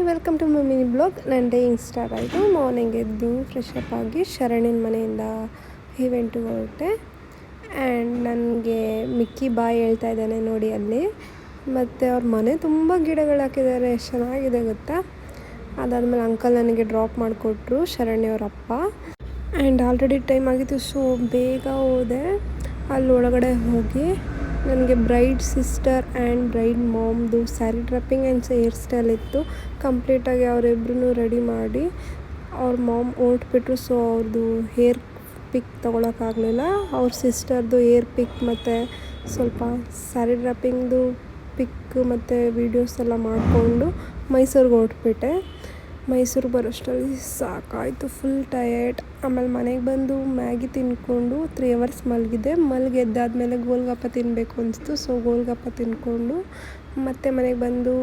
Welcome to my mini blog. ನನ್ನ day start ಆಯಿತು. Morning ಎದ್ದು ಫ್ರೆಶ್ ಅಪ್ ಆಗಿ ಶರಣಿನ ಮನೆಯಿಂದ ಈವೆಂಟಿಗೆ ಹೊರಟೆ. ಆ್ಯಂಡ್ ನನಗೆ ಮಿಕ್ಕಿ ಬಾಯ್ ಹೇಳ್ತಾ ಇದ್ದಾನೆ ನೋಡಿ ಅಲ್ಲಿ. ಮತ್ತು ಅವ್ರ ಮನೆ ತುಂಬ ಗಿಡಗಳು ಹಾಕಿದ್ದಾರೆ, ಎಷ್ಟು ಚೆನ್ನಾಗಿದೆ ಗೊತ್ತಾ. ಅದಾದಮೇಲೆ ಅಂಕಲ್ ನನಗೆ ಡ್ರಾಪ್ ಮಾಡಿಕೊಟ್ರು, ಶರಣ್ಯವ್ರ ಅಪ್ಪ. ಆ್ಯಂಡ್ ಆಲ್ರೆಡಿ ಟೈಮ್ ಆಗಿತ್ತು, ಸೊ ಬೇಗ ಹೋದೆ. ಅಲ್ಲಿ ಒಳಗಡೆ ಹೋಗಿ ನನಗೆ ಬ್ರೈಡ್ ಸಿಸ್ಟರ್ ಆ್ಯಂಡ್ ಬ್ರೈಡ್ ಮಾಮ್ದು sari draping and hair style ಇತ್ತು. ಕಂಪ್ಲೀಟಾಗಿ ಅವರಿಬ್ಬರೂ ರೆಡಿ ಮಾಡಿ ಅವ್ರ ಮಾಮ್ ಹೊರಟ್ಬಿಟ್ರು. ಸೊ ಅವ್ರದ್ದು ಹೇರ್ ಪಿಕ್ ತೊಗೊಳಕ್ಕಾಗಲಿಲ್ಲ. ಅವ್ರ ಸಿಸ್ಟರ್ದು ಹೇರ್ ಪಿಕ್ ಮತ್ತು ಸ್ವಲ್ಪ ಸ್ಯಾರಿ ಡ್ರಪ್ಪಿಂಗ್ದು ಪಿಕ್ ಮತ್ತು ವೀಡಿಯೋಸ್ ಎಲ್ಲ ಮಾಡಿಕೊಂಡು ಮೈಸೂರಿಗೆ ಹೊರಟ್ಬಿಟ್ಟೆ. ಮೈಸೂರಿಗೆ ಬರೋಷ್ಟರಲ್ಲಿ ಸಾಕಾಯಿತು, ಫುಲ್ ಟಯರ್ಡ್. ಆಮೇಲೆ ಮನೆಗೆ ಬಂದು ಮ್ಯಾಗಿ ತಿಂದ್ಕೊಂಡು 3 hours ಮಲಗಿದೆ. ಎದ್ದಾದಮೇಲೆ ಗೋಲ್ಗಪ್ಪ ತಿನ್ನಬೇಕು ಅನಿಸ್ತು. ಸೊ ಗೋಲ್ಗಪ್ಪ ತಿಂದ್ಕೊಂಡು ಮತ್ತೆ ಮನೆಗೆ ಬಂದು